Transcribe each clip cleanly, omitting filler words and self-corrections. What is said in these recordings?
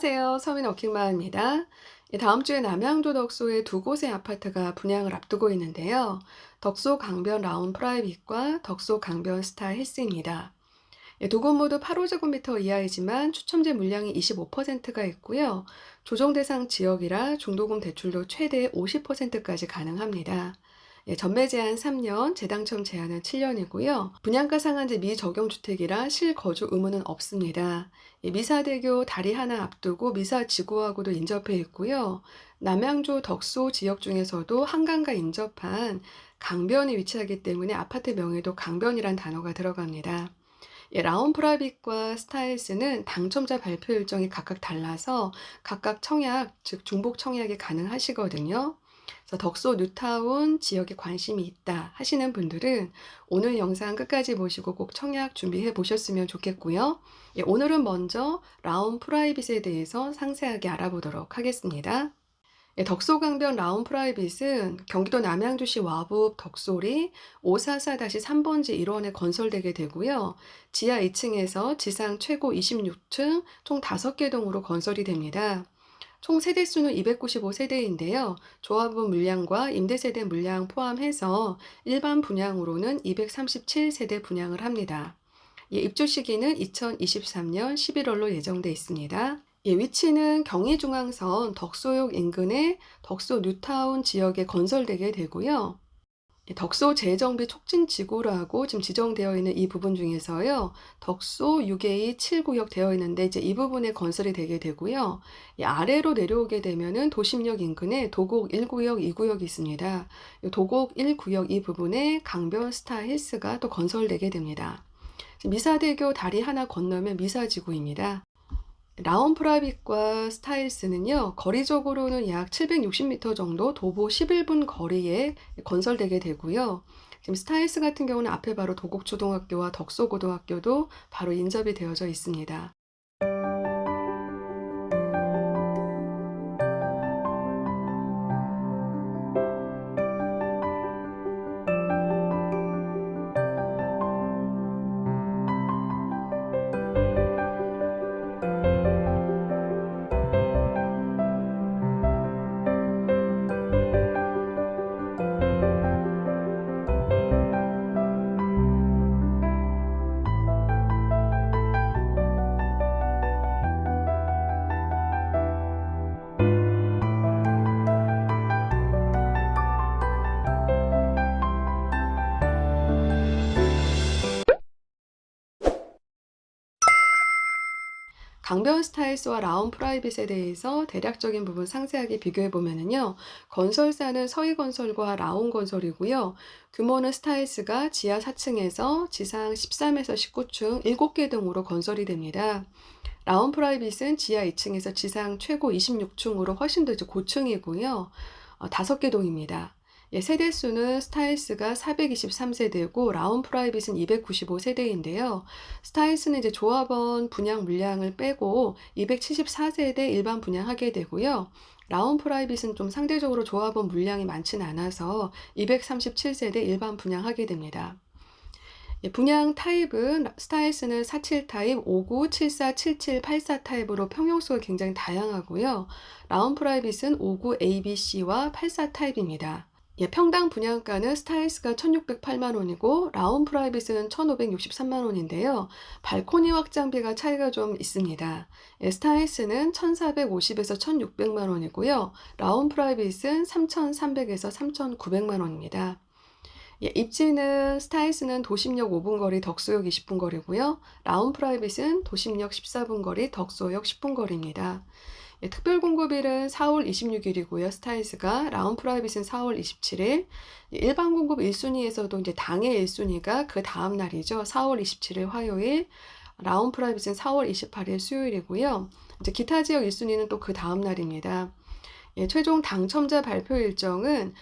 안녕하세요. 서민 워킹맘입니다. 다음 주에 남양주 덕소에 두 곳의 아파트가 분양을 앞두고 있는데요. 덕소 강변 라운 프라이빗과 덕소 강변 스타 헬스입니다. 두 곳 모두 8제곱미터 이하이지만 추첨제 물량이 25%가 있고요. 조정 대상 지역이라 중도금 대출도 최대 50%까지 가능합니다. 전매 제한 3년, 재당첨 제한은 7년이고요. 분양가 상한제 미적용 주택이라 실거주 의무는 없습니다. 미사대교 다리 하나 앞두고 미사지구하고도 인접해 있고요. 남양주 덕소 지역 중에서도 한강과 인접한 강변에 위치하기 때문에 아파트 명에도 강변이란 단어가 들어갑니다. 라운 프라빗과 스타일스는 당첨자 발표 일정이 각각 달라서 각각 청약, 즉 중복 청약이 가능하시거든요. 그래서 덕소 뉴타운 지역에 관심이 있다 하시는 분들은 오늘 영상 끝까지 보시고 꼭 청약 준비해 보셨으면 좋겠고요. 오늘은 먼저 라운 프라이빗에 대해서 상세하게 알아보도록 하겠습니다. 덕소강변 라운 프라이빗은 경기도 남양주시 와북 덕소리 544-3번지 1원에 건설되게 되고요. 지하 2층에서 지상 최고 26층 총 5개 동으로 건설이 됩니다. 총 세대수는 295세대인데요. 조합원 물량과 임대세대 물량 포함해서 일반 분양으로는 237세대 분양을 합니다. 입주 시기는 2023년 11월로 예정돼 있습니다. 위치는 경의중앙선 덕소역 인근의 덕소 뉴타운 지역에 건설되게 되고요. 덕소 재정비 촉진지구라고 지금 지정되어 있는 이 부분 중에서요. 덕소 6A 7구역 되어 있는데 이제 이 부분에 건설이 되게 되고요. 아래로 내려오게 되면은 도심역 인근에 도곡 1구역, 2구역이 있습니다. 도곡 1구역 이 부분에 강변 스타 힐스가 또 건설되게 됩니다. 미사대교 다리 하나 건너면 미사지구입니다. 라운 프라빗과 스타일스는요, 거리적으로는 약 760m 정도 도보 11분 거리에 건설되게 되고요. 지금 스타일스 같은 경우는 앞에 바로 도곡초등학교와 덕소고등학교도 바로 인접이 되어져 있습니다. 강변 스타일스와 라운 프라이빗에 대해서 대략적인 부분 상세하게 비교해 보면은요. 건설사는 서희건설과 라운건설이고요. 규모는 스타일스가 지하 4층에서 지상 13에서 19층 7개 등으로 건설이 됩니다. 라운 프라이빗은 지하 2층에서 지상 최고 26층으로 훨씬 더 고층이고요. 5개 동입니다. 세대수는 스타일스가 423세대고 라운 프라이빗은 295세대인데요. 스타일스는 이제 조합원 분양 물량을 빼고 274세대 일반 분양하게 되고요. 라운 프라이빗은 좀 상대적으로 조합원 물량이 많지는 않아서 237세대 일반 분양하게 됩니다. 분양 타입은 스타일스는 47 타입, 59, 74, 77, 84 타입으로 평형수가 굉장히 다양하고요. 라운 프라이빗은 59 ABC와 84 타입입니다. 평당 분양가는 스타일스가 1,608만 원이고 라운 프라이빗은 1,563만 원인데요. 발코니 확장비가 차이가 좀 있습니다. 스타일스는 1,450에서 1,600만 원이고요. 라운 프라이빗은 3,300에서 3,900만 원입니다. 입지는 스타일스는 도심역 5분 거리, 덕소역 20분 거리고요. 라운 프라이빗은 도심역 14분 거리, 덕소역 10분 거리입니다. 특별 공급일은 4월 26일이고요. 스타일스가 라운 프라이빗은 4월 27일. 일반 공급 1순위에서도 이제 당일 1순위가 그 다음 날이죠. 4월 27일 화요일. 라운 프라이빗은 4월 28일 수요일이고요. 이제 기타 지역 1순위는 또 그 다음 날입니다. 최종 당첨자 발표 일정은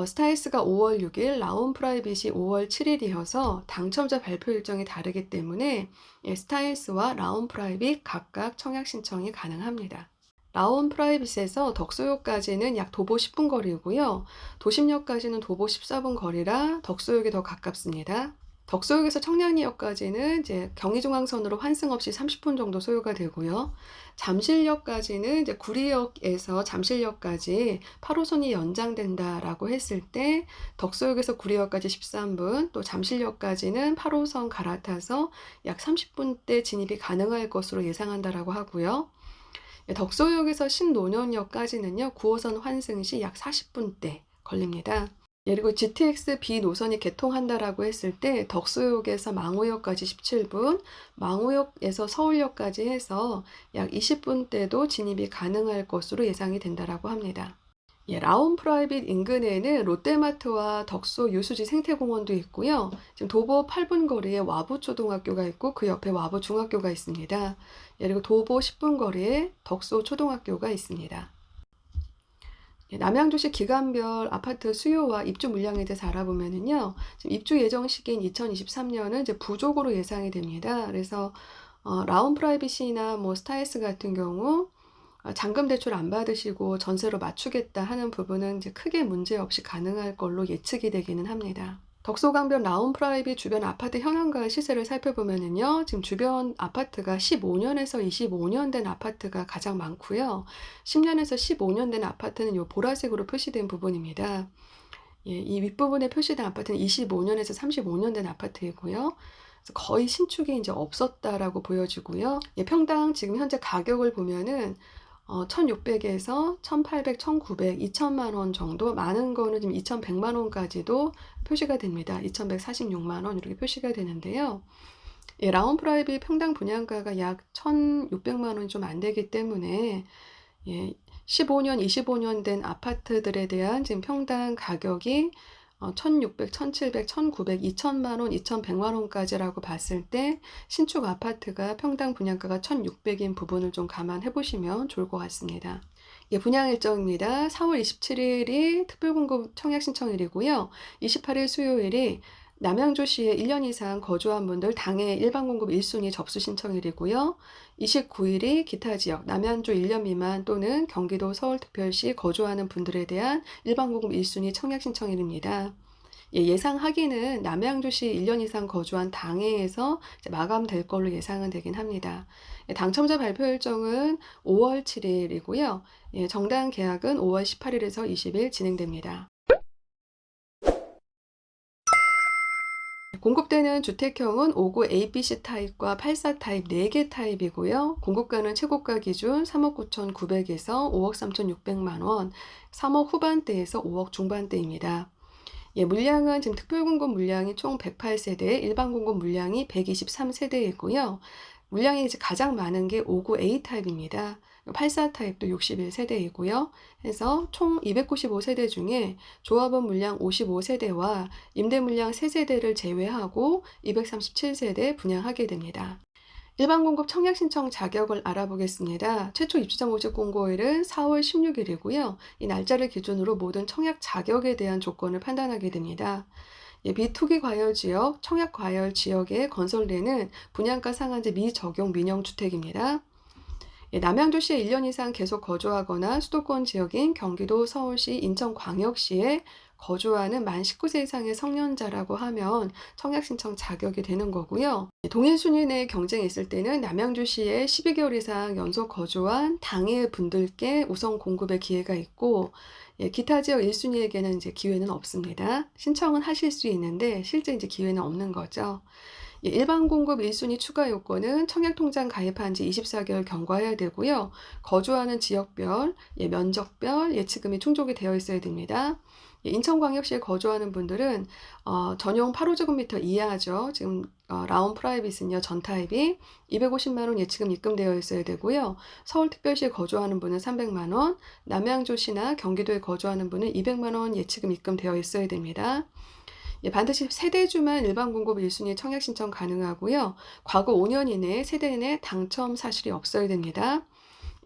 스타일스가 5월 6일, 라운 프라이빗이 5월 7일이어서 당첨자 발표 일정이 다르기 때문에 스타일스와 라운 프라이빗 각각 청약 신청이 가능합니다. 라운 프라이빗에서 덕소역까지는 약 도보 10분 거리고요. 도심역까지는 도보 14분 거리라 덕소역이 더 가깝습니다. 덕소역에서 청량리역까지는 이제 경의중앙선으로 환승 없이 30분 정도 소요가 되고요. 잠실역까지는 이제 구리역에서 잠실역까지 8호선이 연장된다라고 했을 때 덕소역에서 구리역까지 13분, 또 잠실역까지는 8호선 갈아타서 약 30분대 진입이 가능할 것으로 예상한다라고 하고요. 덕소역에서 신논현역까지는요, 9호선 환승 시 약 40분대 걸립니다. 그리고 GTX B 노선이 개통한다라고 했을 때 덕소역에서 망우역까지 17분, 망우역에서 서울역까지 해서 약 20분대도 진입이 가능할 것으로 예상이 된다라고 합니다. 라온 프라이빗 인근에는 롯데마트와 덕소 유수지 생태공원도 있고요. 지금 도보 8분 거리에 와부초등학교가 있고 그 옆에 와부중학교가 있습니다. 그리고 도보 10분 거리에 덕소 초등학교가 있습니다. 남양주시 기간별 아파트 수요와 입주 물량에 대해서 알아보면은요, 지금 입주 예정 시기인 2023년은 이제 부족으로 예상이 됩니다. 그래서 라온 프라이빗이나 뭐 스타일스 같은 경우 잔금 대출 안 받으시고 전세로 맞추겠다 하는 부분은 이제 크게 문제 없이 가능할 걸로 예측이 되기는 합니다. 덕소강변 라온 프라이빗 주변 아파트 현황과 시세를 살펴보면은요, 지금 주변 아파트가 15년에서 25년 된 아파트가 가장 많고요. 10년에서 15년 된 아파트는 이 보라색으로 표시된 부분입니다. 이 윗부분에 표시된 아파트는 25년에서 35년 된 아파트이고요. 그래서 거의 신축이 이제 없었다라고 보여지고요. 평당 지금 현재 가격을 보면은 1,600에서 1,800, 1,900, 2,000만 원 정도, 많은 거는 지금 2,100만 원까지도 표시가 됩니다. 2,146만 원 이렇게 표시가 되는데요. 라온 프라이빗 평당 분양가가 약 1,600만 원이 좀 안 되기 때문에 15년, 25년 된 아파트들에 대한 지금 평당 가격이 1,600, 1,700, 1,900, 2,000만 원, 2,100만 원까지라고 봤을 때 신축 아파트가 평당 분양가가 1,600인 부분을 좀 감안해 보시면 좋을 것 같습니다. 분양 일정입니다. 4월 27일이 특별공급 청약 신청일이고요. 28일 수요일이 남양주시에 1년 이상 거주한 분들 당해 일반 공급 1순위 접수 신청일이고요. 29일이 기타 지역 남양주 1년 미만 또는 경기도 서울특별시 거주하는 분들에 대한 일반 공급 1순위 청약 신청일입니다. 예상 하기는 남양주시 1년 이상 거주한 당해에서 마감될 걸로 예상은 되긴 합니다. 당첨자 발표 일정은 5월 7일이고요. 정당 계약은 5월 18일에서 20일 진행됩니다. 공급되는 주택형은 5구 ABC 타입과 84 타입 4개 타입이고요. 공급가는 최고가 기준 3억 9,900에서 5억 3,600만 원, 3억 후반대에서 5억 중반대입니다. 물량은 지금 특별공급 물량이 총 108세대, 일반 공급 물량이 123세대이고요. 물량이 이제 가장 많은 게 5구 A 타입입니다. 84 타입도 61세대이고요. 해서 총 295세대 중에 조합원 물량 55세대와 임대 물량 3세대를 제외하고 237세대 분양하게 됩니다. 일반 공급 청약 신청 자격을 알아보겠습니다. 최초 입주자 모집 공고일은 4월 16일이고요. 이 날짜를 기준으로 모든 청약 자격에 대한 조건을 판단하게 됩니다. 비투기 과열 지역, 청약 과열 지역에 건설되는 분양가 상한제 미적용 민영주택입니다. 남양주시에 1년 이상 계속 거주하거나 수도권 지역인 경기도 서울시, 인천광역시에 거주하는 만 19세 이상의 성년자라고 하면 청약 신청 자격이 되는 거고요. 동일 순위 내 경쟁이 있을 때는 남양주시에 12개월 이상 연속 거주한 당해 분들께 우선 공급의 기회가 있고, 기타 지역 1순위에게는 이제 기회는 없습니다. 신청은 하실 수 있는데 실제 이제 기회는 없는 거죠. 일반 공급 1순위 추가 요건은 청약통장 가입한 지 24개월 경과해야 되고요. 거주하는 지역별, 면적별 예치금이 충족이 되어 있어야 됩니다. 인천광역시에 거주하는 분들은 전용 8호제곱미터 이하죠. 지금 라온 프라이빗은요, 전 타입이 250만 원 예치금 입금되어 있어야 되고요. 서울특별시에 거주하는 분은 300만 원, 남양주시나 경기도에 거주하는 분은 200만 원 예치금 입금되어 있어야 됩니다. 반드시 세대주만 일반 공급 1순위 청약 신청 가능하고요. 과거 5년 이내에 세대 내 당첨 사실이 없어야 됩니다.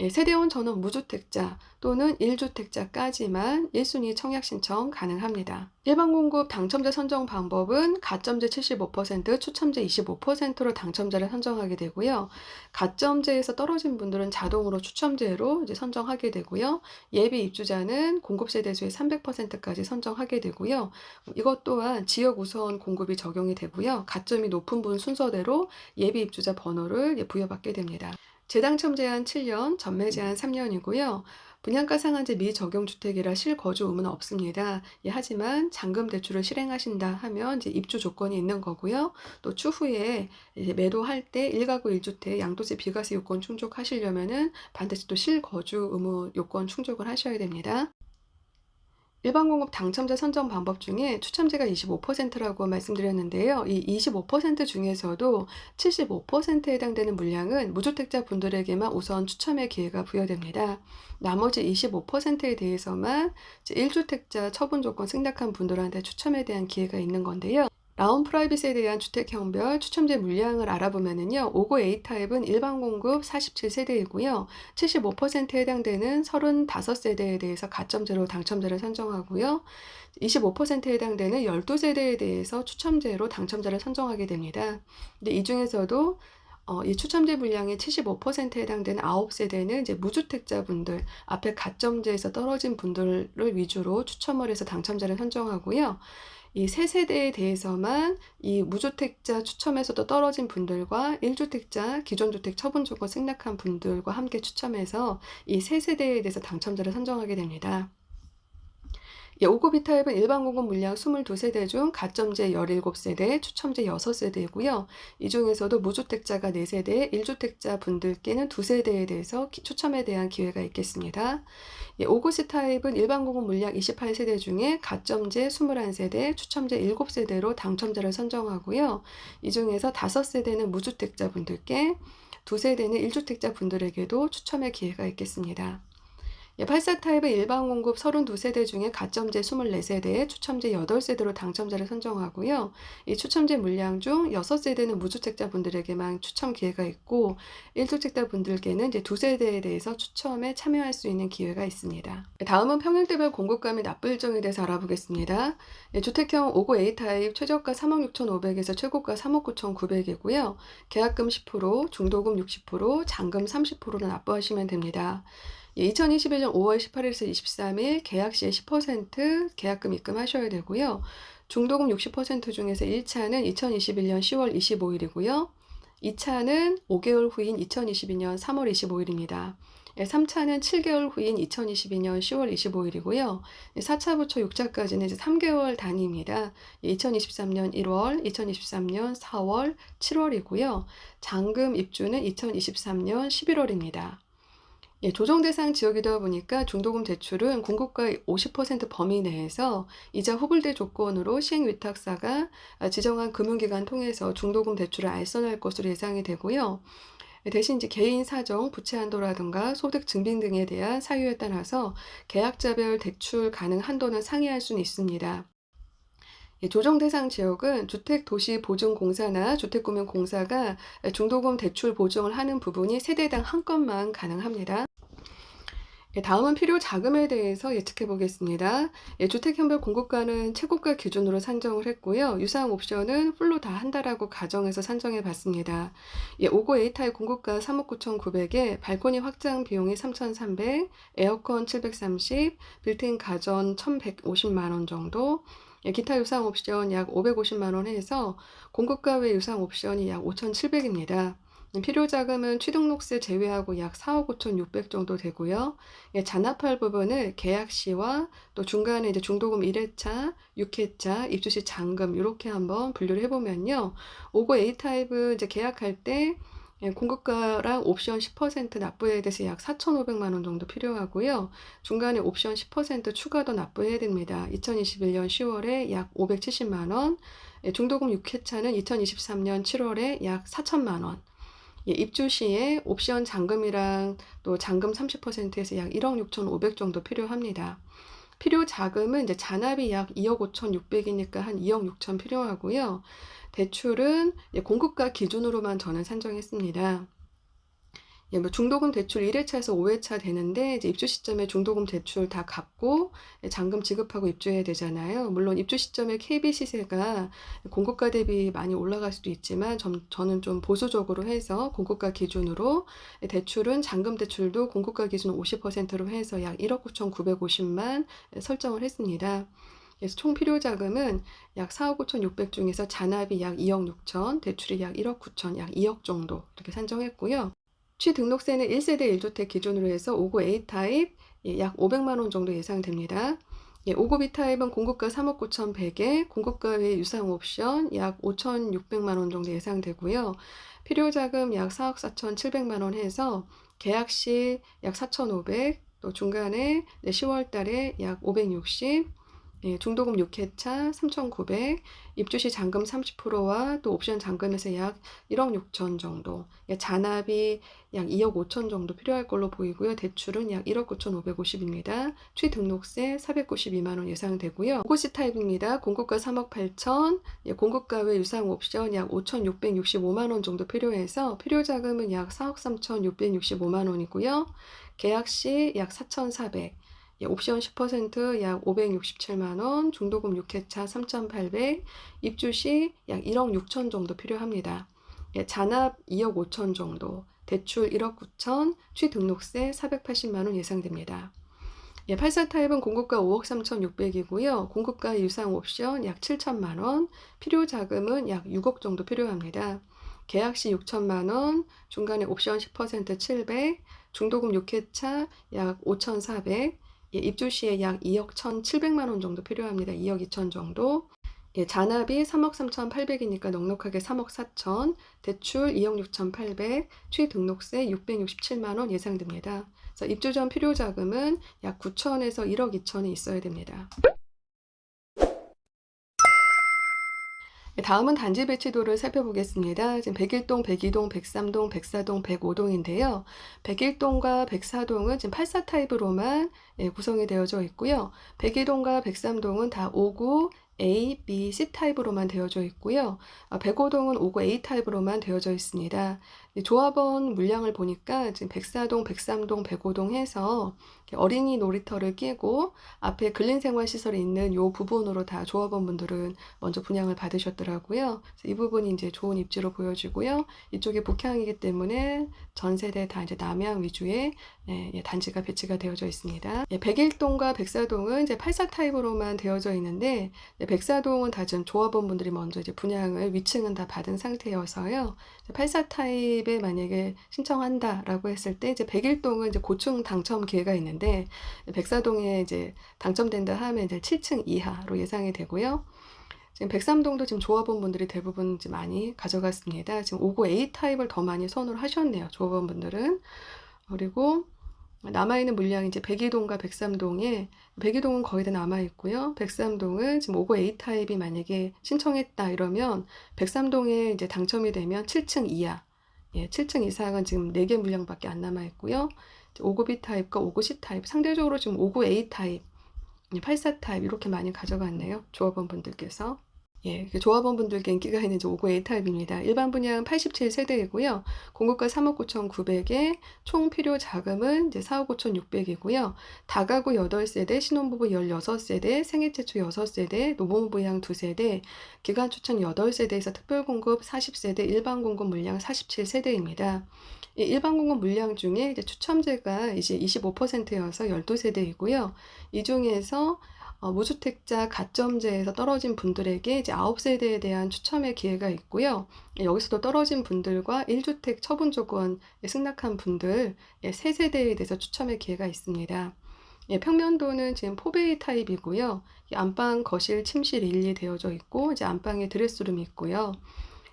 예, 세대원 전원 무주택자 또는 1주택자까지만 1순위 청약 신청 가능합니다. 일반 공급 당첨자 선정 방법은 가점제 75%, 추첨제 25%로 당첨자를 선정하게 되고요. 가점제에서 떨어진 분들은 자동으로 추첨제로 이제 선정하게 되고요. 예비 입주자는 공급 세대수의 300%까지 선정하게 되고요. 이것 또한 지역 우선 공급이 적용이 되고요. 가점이 높은 분 순서대로 예비 입주자 번호를 부여받게 됩니다. 재당첨 제한 7년, 전매 제한 3년이고요. 분양가 상한제 미적용 주택이라 실거주 의무는 없습니다. 예, 하지만 잔금 대출을 실행하신다 하면 이제 입주 조건이 있는 거고요. 또 추후에 이제 매도할 때 1가구 1주택 양도세 비과세 요건 충족하시려면은 반드시 또 실거주 의무 요건 충족을 하셔야 됩니다. 일반 공급 당첨자 선정 방법 중에 추첨제가 25%라고 말씀드렸는데요. 이 25% 중에서도 75%에 해당되는 물량은 무주택자 분들에게만 우선 추첨의 기회가 부여됩니다. 나머지 25%에 대해서만 1주택자 처분 조건 승낙한 분들한테 추첨에 대한 기회가 있는 건데요. 라운 프라이빗에 대한 주택형별 추첨제 물량을 알아보면은요, 5구 A타입은 일반 공급 47세대이고요. 75%에 해당되는 35세대에 대해서 가점제로 당첨자를 선정하고요. 25%에 해당되는 12세대에 대해서 추첨제로 당첨자를 선정하게 됩니다. 근데 이 중에서도 이 추첨제 물량의 75%에 해당되는 9세대는 이제 무주택자분들, 앞에 가점제에서 떨어진 분들을 위주로 추첨을 해서 당첨자를 선정하고요. 이 3세대에 대해서만 이 무주택자 추첨에서도 떨어진 분들과 1주택자 기존 주택 처분 조건 승낙한 분들과 함께 추첨해서 이 3세대에 대해서 당첨자를 선정하게 됩니다. 예, 5급 B타입은 일반 공급 물량 22세대 중 가점제 17세대, 추첨제 6세대이고요. 이 중에서도 무주택자가 4세대, 1주택자 분들께는 2세대에 대해서 추첨에 대한 기회가 있겠습니다. 예, 5급 C타입은 일반 공급 물량 28세대 중에 가점제 21세대, 추첨제 7세대로 당첨자를 선정하고요. 이 중에서 5세대는 무주택자 분들께, 2세대는 1주택자 분들에게도 추첨의 기회가 있겠습니다. 84타입은 일반 공급 32세대 중에 가점제 24세대, 추첨제 8세대로 당첨자를 선정하고요. 이 추첨제 물량 중 6세대는 무주택자 분들에게만 추첨 기회가 있고 1주택자 분들께는 이제 2세대에 대해서 추첨에 참여할 수 있는 기회가 있습니다. 다음은 평형대별 공급가 및 납부 일정에 대해서 알아보겠습니다. 주택형 5구 A타입 최저가 36,500에서 최고가 39,900이고요. 계약금 10%, 중도금 60%, 잔금 30%를 납부하시면 됩니다. 2021년 5월 18일에서 23일 계약 시에 10% 계약금 입금하셔야 되고요. 중도금 60% 중에서 1차는 2021년 10월 25일이고요. 2차는 5개월 후인 2022년 3월 25일입니다. 3차는 7개월 후인 2022년 10월 25일이고요. 4차부터 6차까지는 이제 3개월 단위입니다. 2023년 1월, 2023년 4월, 7월이고요. 잔금 입주는 2023년 11월입니다. 예, 조정 대상 지역이다 보니까 중도금 대출은 공급가 50% 범위 내에서 이자 후불대 조건으로 시행위탁사가 지정한 금융기관 통해서 중도금 대출을 알선할 것으로 예상이 되고요. 대신 이제 개인 사정, 부채 한도라든가 소득 증빙 등에 대한 사유에 따라서 계약자별 대출 가능 한도는 상이할 수는 있습니다. 예, 조정 대상 지역은 주택도시보증공사나 주택금융공사가 중도금 대출 보증을 하는 부분이 세대당 한 건만 가능합니다. 예, 다음은 필요 자금에 대해서 예측해 보겠습니다. 예, 주택형별 공급가는 최고가 기준으로 산정을 했고요. 유사한 옵션은 풀로 다 한다라고 가정해서 산정해 봤습니다. 예, 5구 A타입 공급가 39,900에 발코니 확장 비용이 3,300, 에어컨 730, 빌트인 가전 1,150만 원 정도, 예, 기타 유상 옵션 약 550만 원 해서 공급가 외 유상 옵션이 약 5,700입니다. 필요 자금은 취등록세 제외하고 약 4억 5,600 정도 되고요. 예, 잔압할 부분을 계약 시와 또 중간에 이제 중도금 1회차, 6회차, 입주 시 잔금 이렇게 한번 분류를 해보면요. 5구 A타입은 이제 계약할 때 예, 공급가랑 옵션 10% 납부해야 돼서 약 4,500만 원 정도 필요하고요. 중간에 옵션 10% 추가 더 납부해야 됩니다. 2021년 10월에 약 570만 원, 예, 중도금 6회차는 2023년 7월에 약 4천만 원. 예, 입주 시에 옵션 잔금이랑 또 잔금 30%에서 약 1억 6,500 정도 필요합니다. 필요 자금은 이제 잔압이 약 2억 5,600이니까 한 2억 6천 필요하고요. 대출은 공급가 기준으로만 저는 산정했습니다. 예, 뭐 중도금 대출 1회차에서 5회차 되는데 이제 입주 시점에 중도금 대출 다 갚고 예, 잔금 지급하고 입주해야 되잖아요. 물론 입주 시점에 KB 시세가 공고가 대비 많이 올라갈 수도 있지만 저는 좀 보수적으로 해서 공고가 기준으로 예, 대출은 잔금 대출도 공고가 기준 50%로 해서 약 1억 9,950만 예, 설정을 했습니다. 그래서 총 필요 자금은 약 4억 5,600 중에서 잔압이 약 2억 6천, 대출이 약 1억 9천, 약 2억 정도 이렇게 산정했고요. 취등록세는 1세대 1주택 기준으로 해서 5구 A타입 약 500만 원 정도 예상됩니다. 5구 B타입은 공급가 3억 9,100에 공급가 외 유상 옵션 약 5,600만 원 정도 예상되고요. 필요자금 약 4억 4,700만 원 해서 계약 시 약 4,500, 또 중간에 10월 달에 약 560, 중도금 6회차 3,900, 입주 시 잔금 30%와 또 옵션 잔금에서 약 1억 6천 정도, 잔압이 약 2억 5천 정도 필요할 걸로 보이고요. 대출은 약 1억 9,550입니다. 취등록세 492만 원 예상되고요. 고시 타입입니다. 공급가 3억 8천, 공급가 외 유상 옵션 약 5,665만 원 정도 필요해서 필요 자금은 약 4억 3,665만 원이고요. 계약 시 약 4,400, 옵션 10% 약 567만 원, 중도금 6회차 3,800, 입주 시 약 1억 6천 정도 필요합니다. 잔압 2억 5천 정도, 대출 1억 9천, 취등록세 480만 원 예상됩니다. 84 타입은 공급가 5억 3,600이고요. 공급가 유상 옵션 약 7천만 원, 필요 자금은 약 6억 정도 필요합니다. 계약 시 6천만 원, 중간에 옵션 10% 700, 중도금 6회차 약 5,400, 입주 시에 약 2억 1,700만 원 정도 필요합니다. 2억 2천 정도. 잔압이 3억 3,800이니까 넉넉하게 3억 4천, 대출 2억 6,800, 취등록세 667만 원 예상됩니다. 그래서 입주 전 필요 자금은 약 9천에서 1억 2천이 있어야 됩니다. 다음은 단지 배치도를 살펴보겠습니다. 지금 101동, 102동, 103동, 104동, 105동인데요. 101동과 104동은 지금 84 타입으로만 구성이 되어져 있고요. 102동과 103동은 다 5구 A, B, C 타입으로만 되어져 있고요. 105동은 5구 A 타입으로만 되어져 있습니다. 조합원 물량을 보니까 지금 104동, 103동, 105동 해서 어린이 놀이터를 끼고 앞에 근린생활시설이 있는 요 부분으로 다 조합원분들은 먼저 분양을 받으셨더라고요. 이 부분이 이제 좋은 입지로 보여지고요. 이쪽이 북향이기 때문에 전 세대 다 이제 남향 위주의 단지가 배치가 되어져 있습니다. 101동과 104동은 이제 84 타입으로만 되어져 있는데 104동은 다 지금 조합원분들이 먼저 이제 분양을 위층은 다 받은 상태여서요. 84 타입에 만약에 신청한다라고 했을 때 이제 101동은 이제 고층 당첨 기회가 있는데 104동에 이제 당첨된다 하면 이제 7층 이하로 예상이 되고요. 지금 103동도 지금 조합원분들이 대부분 이제 많이 가져갔습니다. 지금 5구 A 타입을 더 많이 선호를 하셨네요. 조합원분들은. 그리고 남아있는 물량이 이제 102동과 103동에 102동은 거의 다 남아있고요. 103동은 지금 5구 A 타입이 만약에 신청했다 이러면 103동에 이제 당첨이 되면 7층 이하, 7층 이상은 지금 4개 물량밖에 안 남아있고요. 5구 B 타입과 5구 C 타입, 상대적으로 지금 5구 A 타입, 84 타입 이렇게 많이 가져갔네요. 조합원분들께서. 조합원분들께 인기가 있는 5구 A 타입입니다. 일반 분양 87세대이고요. 공급가 3억 9,900에 총 필요 자금은 이제 4억 5,600이고요. 다가구 8세대, 신혼부부 16세대, 생애 최초 6세대, 노부부 부양 2세대, 기간 추천 8세대에서 특별 공급 40세대, 일반 공급 물량 47세대입니다. 이 일반 공급 물량 중에 이제 추첨제가 이제 25%여서 12세대이고요. 이 중에서 무주택자 가점제에서 떨어진 분들에게 이제 9세대에 대한 추첨의 기회가 있고요. 여기서도 떨어진 분들과 1주택 처분 조건 승낙한 분들 3세대에 대해서 추첨의 기회가 있습니다. 평면도는 지금 4베이 타입이고요. 안방, 거실, 침실 일일이 되어져 있고 이제 안방에 드레스룸이 있고요.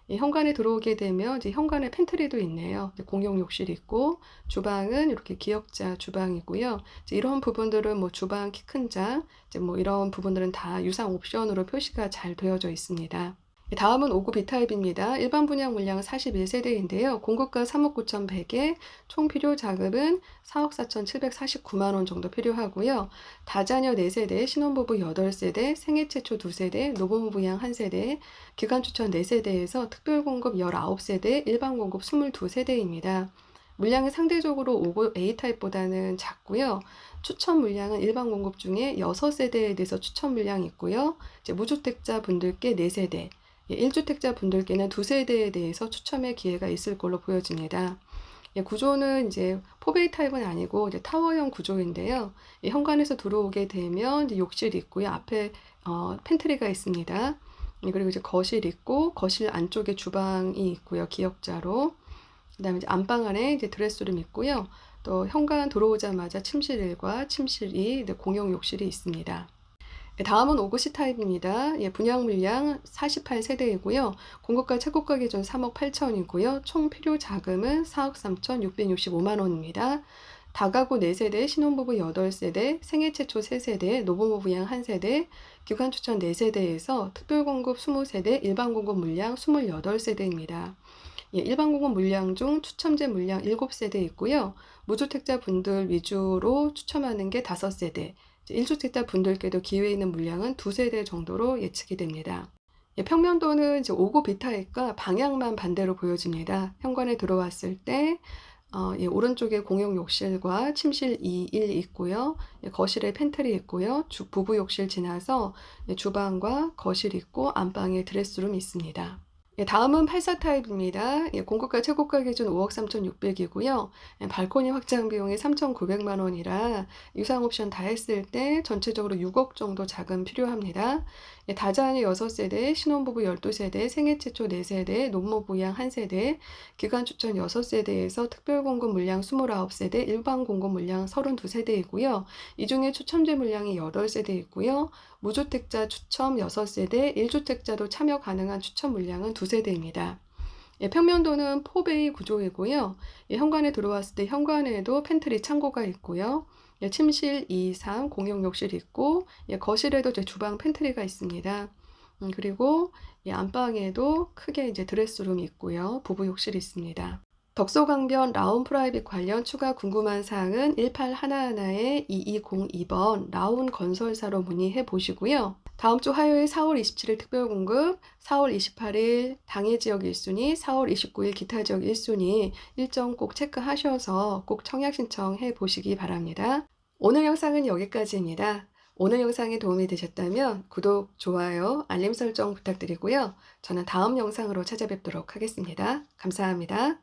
현관에 들어오게 되면 이제 현관에 팬트리도 있네요. 공용 욕실이 있고 주방은 이렇게 기역자 주방이고요. 이제 이런 부분들은 뭐 주방 키 큰 장, 이제 뭐 이런 부분들은 다 유상 옵션으로 표시가 잘 되어져 있습니다. 다음은 5구 B타입입니다. 일반 분양 물량은 41세대인데요. 공급가 3억 9,100에 총 필요 자금은 4억 4,749만 원 정도 필요하고요. 다자녀 4세대, 신혼부부 8세대, 생애 최초 2세대, 노부부 부양 1세대, 기간 추천 4세대에서 특별 공급 19세대, 일반 공급 22세대입니다. 물량이 상대적으로 59 A타입보다는 작고요. 추천 물량은 일반 공급 중에 6세대에 대해서 추천 물량이 있고요. 이제 무주택자 분들께 4세대, 1주택자 분들께는 2세대에 대해서 추첨의 기회가 있을 걸로 보여집니다. 구조는 이제 4베이 타입은 아니고 이제 타워형 구조인데요. 이 현관에서 들어오게 되면 이제 욕실이 있고요. 앞에 팬트리가 있습니다. 그리고 이제 거실 있고 거실 안쪽에 주방이 있고요. 기역자로. 그다음에 이제 안방 안에 이제 드레스룸 있고요. 또 현관 들어오자마자 침실 1과 침실 2, 공용 욕실이 있습니다. 다음은 오구시 타입입니다. 분양 물량 48세대이고요. 공급가 최고가 기준 3억 8천이고요. 총 필요 자금은 4억 3,665만 원입니다. 다가구 4세대, 신혼부부 8세대, 생애 최초 3세대, 노부모 부양 1세대, 기관 추천 4세대에서 특별공급 20세대, 일반 공급 물량 28세대입니다. 일반 공급 물량 중 추첨제 물량 7세대 있고요. 무주택자 분들 위주로 추첨하는 게 5세대, 1주택자 분들께도 기회 있는 물량은 2세대 정도로 예측이 됩니다. 평면도는 이제 5구 B타입과 방향만 반대로 보여집니다. 현관에 들어왔을 때 오른쪽에 공용 욕실과 침실 2, 1 있고요. 거실에 팬트리 있고요. 부부 욕실 지나서 주방과 거실 있고 안방에 드레스룸이 있습니다. 다음은 84 타입입니다. 공급가 최고가 기준 5억 3,600이고요. 발코니 확장 비용이 3,900만 원이라 유상 옵션 다 했을 때 전체적으로 6억 정도 자금 필요합니다. 다자녀 6세대, 신혼부부 12세대, 생애 최초 4세대, 노모 부양 1세대, 기관 추천 6세대에서 특별공급 물량 29세대, 일반 공급 물량 32세대이고요. 이 중에 추첨제 물량이 8세대 있고요. 무주택자 추첨 6세대, 1주택자도 참여 가능한 추첨 물량은 2세대입니다. 평면도는 4베이 구조이고요. 현관에 들어왔을 때 현관에도 팬트리 창고가 있고요. 침실 2, 3 공용 욕실이 있고 거실에도 이제 주방 팬트리가 있습니다. 그리고 안방에도 크게 이제 드레스룸이 있고요. 부부 욕실이 있습니다. 덕소강변 라운 프라이빗 관련 추가 궁금한 사항은 1811-2202번 라운 건설사로 문의해 보시고요. 다음 주 화요일 4월 27일 특별공급, 4월 28일 당해 지역 1순위, 4월 29일 기타 지역 1순위 일정 꼭 체크하셔서 꼭 청약 신청해 보시기 바랍니다. 오늘 영상은 여기까지입니다. 오늘 영상이 도움이 되셨다면 구독, 좋아요, 알림 설정 부탁드리고요. 저는 다음 영상으로 찾아뵙도록 하겠습니다. 감사합니다.